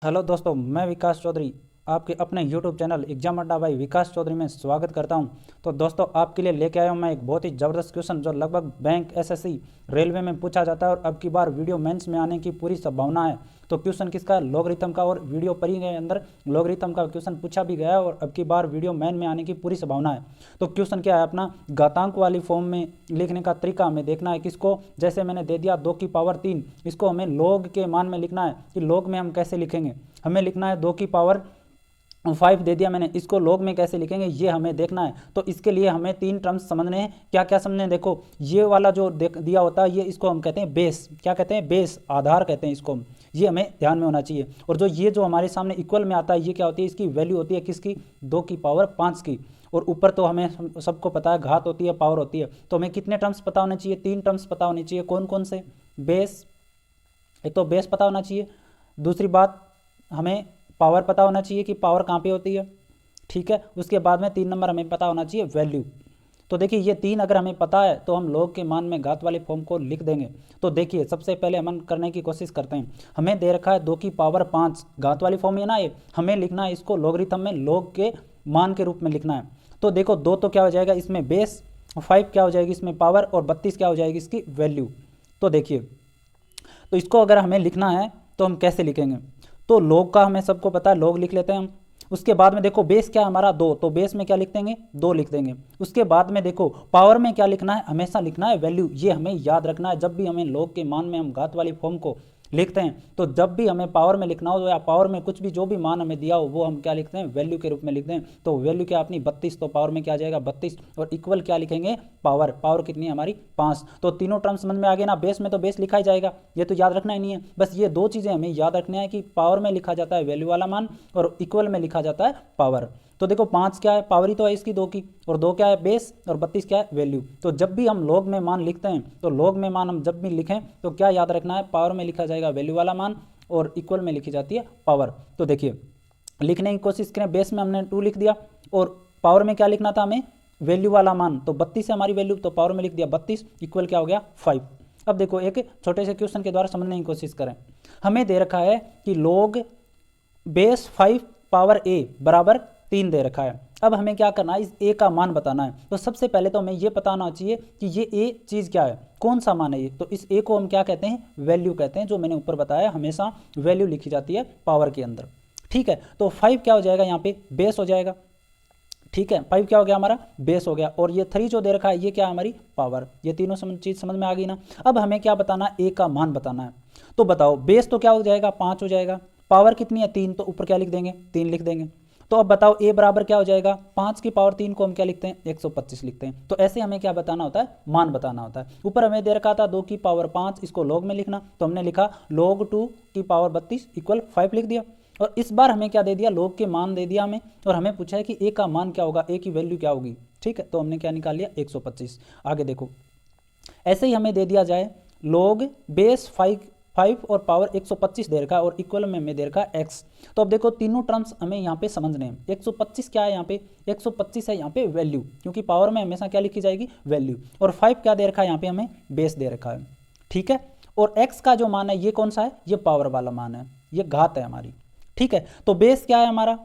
Hello दोस्तों, मैं विकास चौधरी आपके अपने यूट्यूब चैनल एग्जाम अड्डा बाई विकास चौधरी में स्वागत करता हूं। तो दोस्तों, आपके लिए लेके आया हूं मैं एक बहुत ही ज़बरदस्त क्वेश्चन जो लगभग बैंक, एसएससी, रेलवे में पूछा जाता है और अब की बार वीडियो मेंस में आने की पूरी संभावना है। तो क्वेश्चन किसका है? लॉगरिथम का। और वीडियो परी के अंदर लॉगरिथम का क्वेश्चन पूछा भी गया है और अब की बार वीडियो मेन में आने की पूरी संभावना है। तो क्वेश्चन क्या है? अपना घातांक वाली फॉर्म में लिखने का तरीका हमें देखना है। किसको? जैसे मैंने दे दिया 2 की पावर 3, इसको हमें लॉग के मान में लिखना है कि लॉग में हम कैसे लिखेंगे। हमें लिखना है 2 की पावर 5 दे दिया मैंने, इसको लॉग में कैसे लिखेंगे ये हमें देखना है। तो इसके लिए हमें 3 टर्म्स समझने हैं। क्या क्या समझने हैं? देखो, ये वाला जो दिया होता है ये इसको हम कहते हैं बेस। क्या कहते हैं? बेस, आधार कहते हैं इसको हम। ये हमें ध्यान में होना चाहिए। और ये जो हमारे सामने इक्वल में आता है ये क्या होती है? इसकी वैल्यू होती है किसकी? 2 की पावर 5 की। और ऊपर तो हमें सबको पता है घात होती है, पावर होती है। तो हमें कितने टर्म्स पता होने चाहिए? 3 टर्म्स पता होने चाहिए। कौन कौन से? बेस, एक तो बेस पता होना चाहिए। दूसरी बात, हमें पावर पता होना चाहिए कि पावर कहाँ पे होती है। ठीक है। उसके बाद में 3 नंबर हमें पता होना चाहिए वैल्यू। तो देखिए, ये 3 अगर हमें पता है तो हम लॉग के मान में घात वाले फॉर्म को लिख देंगे। तो देखिए, सबसे पहले हम करने की कोशिश करते हैं। हमें दे रखा है 2 की पावर 5, घात वाली फॉर्म है ना ये। हमें लिखना है इसको लॉगरिथम में लॉग के मान के रूप में लिखना है। तो देखो, 2 तो क्या हो जाएगा इसमें बेस, 5 क्या हो जाएगी इसमें पावर, और 32 क्या हो जाएगी इसकी वैल्यू। तो देखिए, तो इसको अगर हमें लिखना है तो हम कैसे लिखेंगे? तो लॉग का हमें सबको पता है, लॉग लिख लेते हैं हम। उसके बाद में देखो, बेस क्या है हमारा? 2, तो बेस में क्या लिख देंगे? 2 लिख देंगे। उसके बाद में देखो, पावर में क्या लिखना है? हमेशा लिखना है वैल्यू। ये हमें याद रखना है। जब भी हमें लॉग के मान में हम घात वाली फॉर्म को लिखते हैं तो जब भी हमें पावर में लिखना हो या पावर में कुछ भी जो भी मान हमें दिया हो वो हम क्या लिखते हैं? वैल्यू के रूप में लिखते हैं। तो वैल्यू क्या अपनी 32, तो पावर में क्या आ जाएगा? 32। और इक्वल क्या लिखेंगे? पावर। पावर कितनी है हमारी? 5। तो तीनों टर्म समझ में आ गए ना। बेस में तो बेस लिखा ही जाएगा, ये तो याद रखना ही नहीं है। बस ये 2 चीज़ें हमें याद रखना है कि पावर में लिखा जाता है वैल्यू वाला मान और इक्वल में लिखा जाता है पावर। तो देखो, 5 क्या है? पावर ही तो है इसकी 2 की। और 2 क्या है? बेस। और 32 क्या है? वैल्यू। तो जब भी हम लॉग में मान लिखते हैं तो लॉग में मान हम जब भी लिखें तो क्या याद रखना है? पावर में लिखा जाएगा वैल्यू वाला मान और इक्वल में लिखी जाती है पावर। तो देखिए, लिखने की कोशिश करें। बेस में हमने 2 लिख दिया और पावर में क्या लिखना था हमें? वैल्यू वाला मान। तो 32 है हमारी वैल्यू, तो पावर में लिख दिया 32, इक्वल क्या हो गया? 5। अब देखो, एक छोटे से क्वेश्चन के द्वारा समझने की कोशिश करें। हमें दे रखा है कि लॉग बेस 5 पावर ए बराबर 3 दे रखा है। अब हमें क्या करना है? इस ए का मान बताना है। तो सबसे पहले तो हमें ये पता होना चाहिए कि ये ए चीज़ क्या है, कौन सा मान है ये। तो इस ए को हम क्या कहते हैं? वैल्यू कहते हैं। जो मैंने ऊपर बताया, हमेशा वैल्यू लिखी जाती है पावर के अंदर। ठीक है। तो 5 क्या हो जाएगा यहाँ पे? बेस हो जाएगा। ठीक है, 5 क्या हो गया हमारा? बेस हो गया। और ये 3 जो दे रखा है ये क्या है? हमारी पावर। ये तीनों चीज़ समझ में आ गई ना। अब हमें क्या बताना है? ए का मान बताना है। तो बताओ, बेस तो क्या हो जाएगा? 5 हो जाएगा। पावर कितनी है? 3, तो ऊपर क्या लिख देंगे? 3 लिख देंगे। तो अब बताओ, ए बराबर क्या हो जाएगा? 5 की पावर 3 को हम क्या लिखते हैं? 125 लिखते हैं। तो ऐसे हमें क्या बताना होता है? मान बताना होता है। ऊपर हमें दे रखा था 2 की पावर 5, इसको लॉग में लिखना, तो हमने लिखा log 2 की पावर 32 इक्वल 5 लिख दिया। और इस बार हमें क्या दे दिया? लॉग के मान दे दिया हमें। और हमें पूछा है कि ए का मान क्या होगा, ए की वैल्यू क्या होगी। ठीक है, तो हमने क्या निकाल लिया? 125। आगे देखो, ऐसे ही हमें दे दिया जाए log बेस 5 और पावर 125 दे रखा है और इक्वल में हमें दे रखा है x। तो अब देखो, तीनों टर्म्स हमें यहाँ पे समझने हैं। 125 क्या है यहाँ पे? 125 है यहाँ पे वैल्यू, क्योंकि पावर में हमेशा क्या लिखी जाएगी? वैल्यू। और 5 क्या दे रखा है यहाँ पे? हमें बेस दे रखा है। ठीक है। और x का जो मान है ये कौन सा है? ये पावर वाला मान है, ये घात है हमारी। ठीक है। तो बेस क्या है हमारा?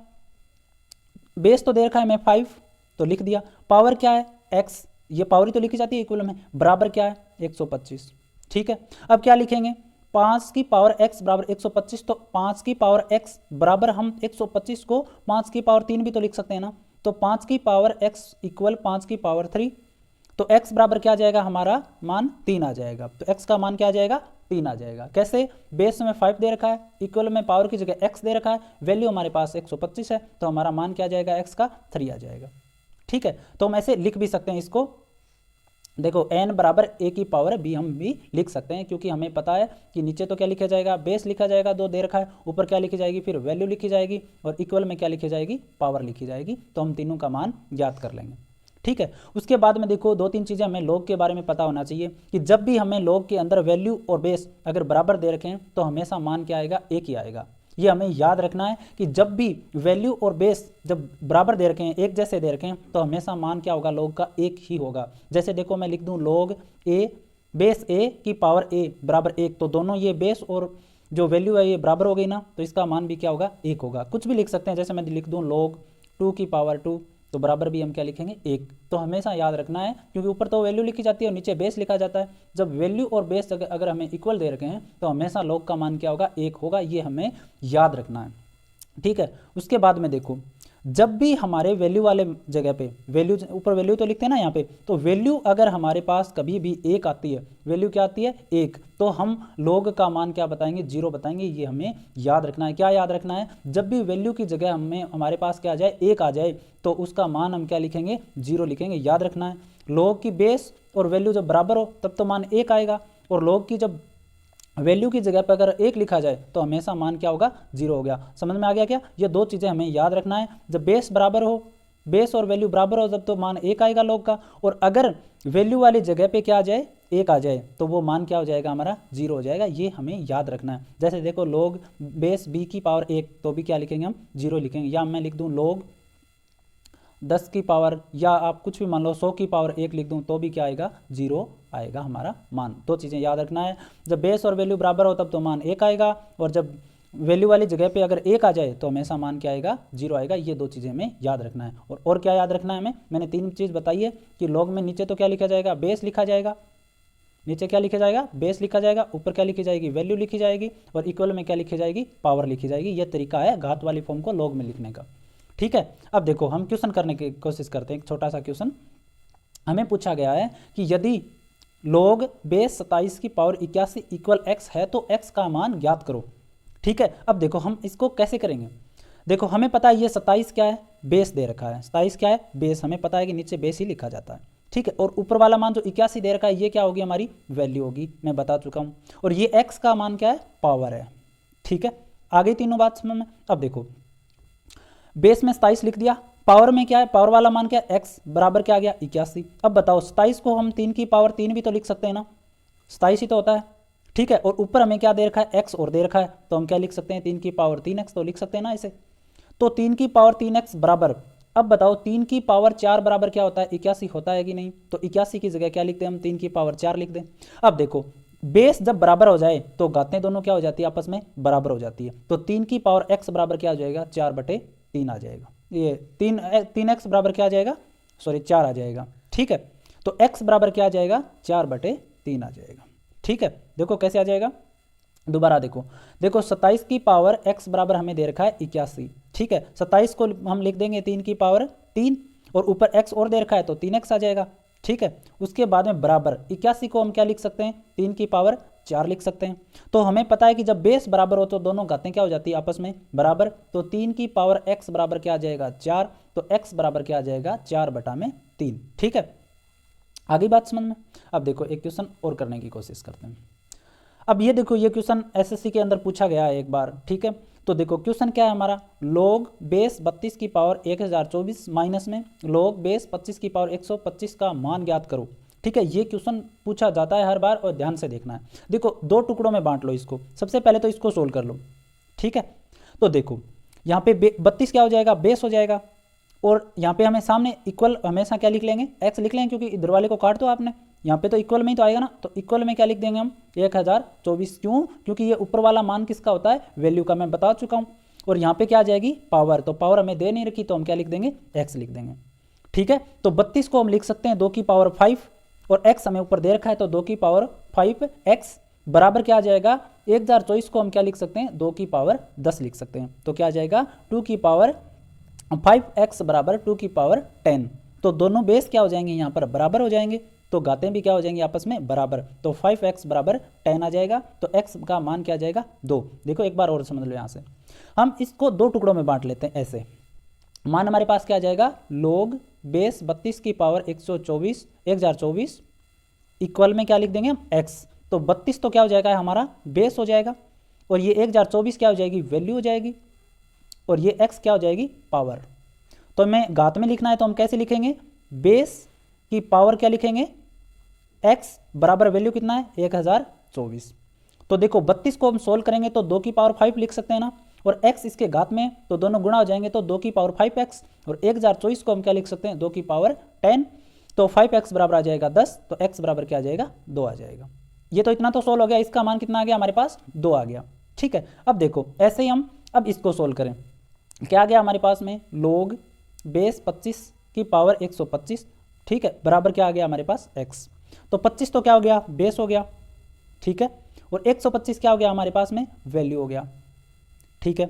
बेस तो दे रखा है हमें 5, तो लिख दिया। पावर क्या है? x, ये पावर ही तो लिखी जाती है इक्वल में। बराबर क्या है? 125। ठीक है। अब क्या लिखेंगे? 5 की पावर x बराबर 125। तो 5 की पावर x बराबर हम 125 को 5 की पावर 3 भी तो लिख सकते हैं ना। तो 5 की पावर x इक्वल 5 की पावर 3। तो x बराबर क्या आ जाएगा? हमारा मान 3 आ जाएगा। तो x का मान क्या आ जाएगा? 3 आ जाएगा। कैसे? बेस में 5 दे रखा है, इक्वल में पावर की जगह x दे रखा है, वैल्यू हमारे पास 125 है, तो हमारा मान क्या आ जाएगा? x का 3 आ जाएगा। ठीक है। तो हम ऐसे लिख भी सकते हैं इसको। देखो, n बराबर a की पावर b हम भी लिख सकते हैं, क्योंकि हमें पता है कि नीचे तो क्या लिखा जाएगा? बेस लिखा जाएगा, 2 दे रखा है। ऊपर क्या लिखी जाएगी? फिर वैल्यू लिखी जाएगी और इक्वल में क्या लिखी जाएगी? पावर लिखी जाएगी। तो हम तीनों का मान ज्ञात कर लेंगे। ठीक है। उसके बाद में देखो, 2-3 चीज़ें हमें लॉग के बारे में पता होना चाहिए कि जब भी हमें लॉग के अंदर वैल्यू और बेस अगर बराबर दे रखें तो हमेशा मान क्या आएगा? एक ही आएगा। ये हमें याद रखना है कि जब भी वैल्यू और बेस जब बराबर दे रखें, एक जैसे दे रखें, तो हमेशा मान क्या होगा? लॉग का एक ही होगा। जैसे देखो, मैं लिख दूं log a बेस a की पावर a बराबर 1, तो दोनों ये बेस और जो वैल्यू है ये बराबर हो गई ना, तो इसका मान भी क्या होगा 1 होगा। कुछ भी लिख सकते हैं, जैसे मैं लिख दूँ log 2 की पावर 2, तो बराबर भी हम क्या लिखेंगे 1। तो हमेशा याद रखना है, क्योंकि ऊपर तो वैल्यू लिखी जाती है और नीचे बेस लिखा जाता है। जब वैल्यू और बेस अगर हमें इक्वल दे रखे हैं तो हमेशा log का मान क्या होगा 1 होगा, ये हमें याद रखना है। ठीक है, उसके बाद में देखो, जब भी हमारे वैल्यू वाले जगह पे वैल्यू, ऊपर वैल्यू तो लिखते हैं ना यहाँ पे, तो वैल्यू अगर हमारे पास कभी भी 1 आती है, वैल्यू क्या आती है 1, तो हम log का मान क्या बताएंगे 0 बताएंगे। ये हमें याद रखना है। क्या याद रखना है, जब भी वैल्यू की जगह हमारे पास क्या आ जाए 1 आ जाए, तो उसका मान हम क्या लिखेंगे 0 लिखेंगे। याद रखना है, log की बेस और वैल्यू जब बराबर हो तब तो मान 1 आएगा, और log की जब वैल्यू की जगह पर अगर 1 लिखा जाए तो हमेशा मान क्या होगा 0 हो गया। समझ में आ गया क्या? ये दो चीज़ें हमें याद रखना है। जब बेस बराबर हो, बेस और वैल्यू बराबर हो, जब तो मान 1 आएगा log का, और अगर वैल्यू वाली जगह पे क्या आ जाए 1 आ जाए, तो वो मान क्या हो जाएगा हमारा 0 हो जाएगा। ये हमें याद रखना है। जैसे देखो log बेस b की पावर 1, तो भी क्या लिखेंगे हम 0 लिखेंगे। या मैं लिख दूँ log 10 की पावर, या आप कुछ भी मान लो 100 की पावर 1 लिख दूं, तो भी क्या आएगा 0 आएगा हमारा मान। दो चीज़ें याद रखना है, जब बेस और वैल्यू बराबर हो तब तो मान 1 आएगा, और जब वैल्यू वाली जगह पे अगर 1 आ जाए तो हमेशा मान क्या आएगा 0 आएगा। ये दो चीज़ें हमें याद रखना है। और क्या याद रखना है हमें, मैंने 3 चीज़ बताई है कि log में नीचे तो क्या लिखा जाएगा बेस लिखा जाएगा, नीचे क्या लिखा जाएगा बेस लिखा जाएगा, ऊपर क्या लिखी जाएगी वैल्यू लिखी जाएगी, और इक्वल में क्या लिखी जाएगी पावर लिखी जाएगी। ये तरीका है घात वाली फॉर्म को log में लिखने का। ठीक है, अब देखो हम क्वेश्चन करने की कोशिश करते हैं। एक छोटा सा क्वेश्चन हमें पूछा गया है कि यदि log बेस 27 की पावर 81 इक्वल x है तो x का मान ज्ञात करो। ठीक है, अब देखो हम इसको कैसे करेंगे। देखो हमें पता है ये 27 क्या है, बेस दे रखा है। 27 क्या है बेस, हमें पता है कि नीचे बेस ही लिखा जाता है। ठीक है, और ऊपर वाला मान जो 81 दे रखा है, ये क्या होगी हमारी वैल्यू होगी, मैं बता चुका हूँ। और ये x का मान क्या है पावर है। ठीक है, आगे तीनों बात समझ में। अब देखो बेस में 27 लिख दिया, पावर में क्या है, पावर वाला मान क्या है x बराबर क्या आ गया 81। अब बताओ 27 को हम 3 की पावर 3 भी तो लिख सकते हैं ना, 27 ही तो होता है। ठीक है, और ऊपर हमें क्या दे रखा है x और दे रखा है, तो हम क्या लिख सकते हैं 3 की पावर 3x तो लिख सकते हैं ना इसे। तो 3 की पावर 3x बराबर, अब बताओ 3 की पावर 4 बराबर क्या होता है 81 होता है कि नहीं, तो 81 की जगह क्या लिखते हैं हम 3 की पावर 4 लिख दें। अब देखो बेस जब बराबर हो जाए तो घातें दोनों क्या हो जाती है आपस में बराबर हो जाती है, तो 3 की पावर x बराबर क्या हो जाएगा 4/3 आ जाएगा। ये 3x बराबर क्या आ जाएगा, सॉरी 4 आ जाएगा। ठीक है, तो x बराबर क्या आ जाएगा 4/3 आ जाएगा। ठीक है, देखो कैसे आ जाएगा, दोबारा देखो 27 की पावर x बराबर हमें दे रखा है 81। ठीक है, 27 को हम लिख देंगे 3 की पावर 3, और ऊपर x और दे रखा है तो 3x आ जाएगा। ठीक है, उसके बाद में बराबर 81 को हम क्या लिख सकते हैं 3 की पावर 4 लिख सकते हैं। तो हमें पता है कि जब बेस बराबर हो तो दोनों घातें क्या हो जाती है आपस में बराबर, तो 3 की पावर x बराबर क्या आ जाएगा 4, तो x बराबर क्या आ जाएगा 4/3। ठीक है, आगे बात समझ में। अब देखो एक क्वेश्चन और करने की कोशिश करते हैं। अब ये देखो ये क्वेश्चन एसएससी के अंदर पूछा गया है एक बार। ठीक है, तो देखो क्वेश्चन क्या है हमारा, log बेस 32 की पावर 1024 माइनस में log बेस 25 की पावर 125 का मान ज्ञात करो। ठीक है, ये क्वेश्चन पूछा जाता है हर बार, और ध्यान से देखना है। देखो 2 टुकड़ों में बांट लो इसको, सबसे पहले तो इसको सोल्व कर लो। ठीक है, तो देखो यहाँ पे 32 क्या हो जाएगा बेस हो जाएगा, और यहाँ पे हमें सामने इक्वल हमेशा क्या लिख लेंगे x लिख लेंगे, क्योंकि इधर वाले को काट दो आपने, यहाँ पे तो इक्वल में ही तो आएगा ना, तो इक्वल में क्या लिख देंगे हम 1024। क्यों, क्योंकि ये ऊपर वाला मान किसका होता है वैल्यू का, मैं बता चुका हूँ। और यहाँ पे क्या आ जाएगी पावर, तो पावर हमें दे नहीं रखी तो हम क्या लिख देंगे x लिख देंगे। ठीक है, तो 32 को हम लिख सकते हैं 2 की पावर 5, और x हमें ऊपर दे रखा है तो 2 की पावर 5x बराबर क्या आ जाएगा 1024 को हम क्या लिख सकते हैं 2 की पावर 10 लिख सकते हैं। तो क्या आ जाएगा 2 की पावर 5x बराबर 2 की पावर 10। तो दोनों बेस क्या हो जाएंगे यहाँ पर बराबर हो जाएंगे, तो घातें भी क्या हो जाएंगी आपस में बराबर, तो 5x बराबर 10 आ जाएगा। तो x का मान क्या आ जाएगा 2। देखो एक बार और समझ लो, यहाँ से हम इसको 2 टुकड़ों में बांट लेते हैं। ऐसे मान हमारे पास क्या आ जाएगा log बेस 32 की पावर 1024 इक्वल में क्या लिख देंगे हम x। तो 32 तो क्या हो जाएगा हमारा बेस हो जाएगा, और ये 1024 क्या हो जाएगी वैल्यू हो जाएगी, और ये x क्या हो जाएगी पावर। तो हमें घात में लिखना है तो हम कैसे लिखेंगे, बेस की पावर क्या लिखेंगे x बराबर वैल्यू कितना है 1024। तो देखो 32 को हम सोल्व करेंगे तो 2 की पावर 5 लिख सकते हैं ना, और x इसके घात में तो दोनों गुणा हो जाएंगे तो 2 की पावर 5x, और 1024 को हम क्या लिख सकते हैं 2 की पावर 10, तो 5x बराबर आ जाएगा 10, तो x बराबर क्या आ जाएगा 2 आ जाएगा। ये तो इतना तो सोल्व हो गया, इसका मान कितना आ गया हमारे पास 2 आ गया। ठीक है। अब देखो ऐसे ही हम अब इसको सोल्व करें, क्या आ गया हमारे पास में, log बेस 25 की पावर 125, ठीक है, बराबर क्या आ गया हमारे पास x। तो 25 तो क्या हो गया, बेस हो गया, ठीक है, और 125 क्या हो गया हमारे पास में, वैल्यू हो गया, ठीक है।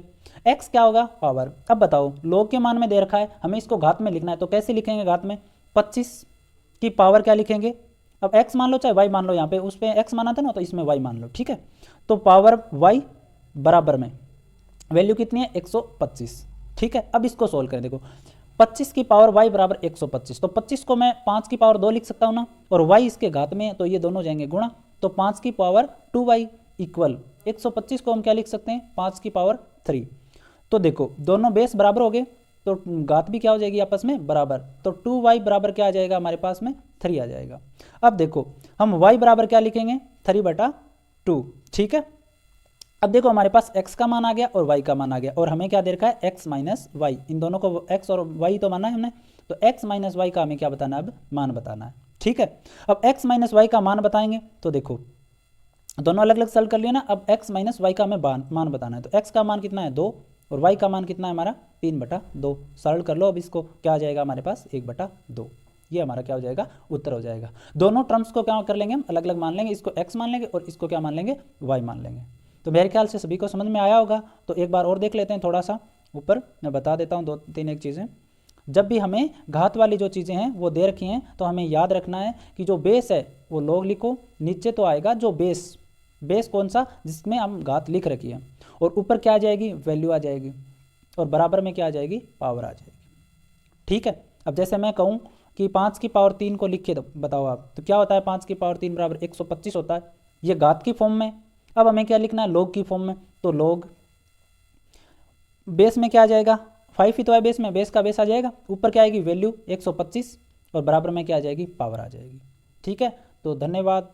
x क्या होगा, पावर। अब बताओ log के मान में दे रखा है, हमें इसको घात में लिखना है, तो कैसे लिखेंगे घात में, 25 की पावर क्या लिखेंगे, अब x मान लो चाहे y मान लो, यहाँ पे उस पर x माना था ना, तो इसमें y मान लो, ठीक है। तो पावर y बराबर में वैल्यू कितनी है, 125, ठीक है। अब इसको सोल्व करें, देखो 25 की पावर y बराबर 125, तो 25 को मैं 5 की पावर 2 लिख सकता हूँ ना, और y इसके घात में है, तो ये दोनों जाएंगे गुणा, तो 5 की पावर 2y इक्वल 125 को हम क्या लिख सकते हैं, 5 की पावर 3। तो देखो दोनों बेस बराबर हो गए, तो घात भी क्या हो जाएगी आपस में बराबर, तो 2y बराबर क्या आ जाएगा हमारे पास में, 3 आ जाएगा। अब देखो हम y बराबर क्या लिखेंगे, 3/2, ठीक है। अब देखो हमारे पास x का मान आ गया और y का मान आ गया, और हमें क्या दे रखा है, x माइनस वाई, इन दोनों को x और y तो माना है हमने, तो x माइनस वाई का हमें क्या बताना है, अब मान बताना है, ठीक है। अब x माइनस वाई का मान बताएंगे, तो देखो दोनों अलग अलग सॉल्व कर लिया ना, अब x माइनस वाई का हमें मान बताना है, तो x का मान कितना है 2 और y का मान कितना है हमारा 3/2, सरल कर लो। अब इसको क्या आ जाएगा हमारे पास 1/2, ये हमारा क्या हो जाएगा, उत्तर हो जाएगा। दोनों टर्म्स को क्या कर लेंगे हम, अलग अलग मान लेंगे, इसको x मान लेंगे और इसको क्या मान लेंगे, y मान लेंगे। तो मेरे ख्याल से सभी को समझ में आया होगा, तो एक बार और देख लेते हैं थोड़ा सा ऊपर, मैं बता देता हूँ 2-3 एक चीज़ें। जब भी हमें घात वाली जो चीज़ें हैं वो दे रखी हैं, तो हमें याद रखना है कि जो बेस है वो log लिखो, नीचे तो आएगा जो बेस कौन सा, जिसमें हम घात लिख रखी है, और ऊपर क्या आ जाएगी, वैल्यू आ जाएगी, और बराबर में क्या आ जाएगी, पावर आ जाएगी, ठीक है। अब जैसे मैं कहूँ कि 5 की पावर 3 को लिख के बताओ आप, तो क्या होता है, 5 की पावर 3 बराबर 125 होता है, ये घात की फॉर्म में। अब हमें क्या लिखना है, log की फॉर्म में, तो log बेस में क्या आ जाएगा, 5 ही तो है बेस में, बेस का बेस आ जाएगा, ऊपर क्या आएगी वैल्यू 125, और बराबर में क्या आ जाएगी, पावर आ जाएगी, ठीक है। तो धन्यवाद।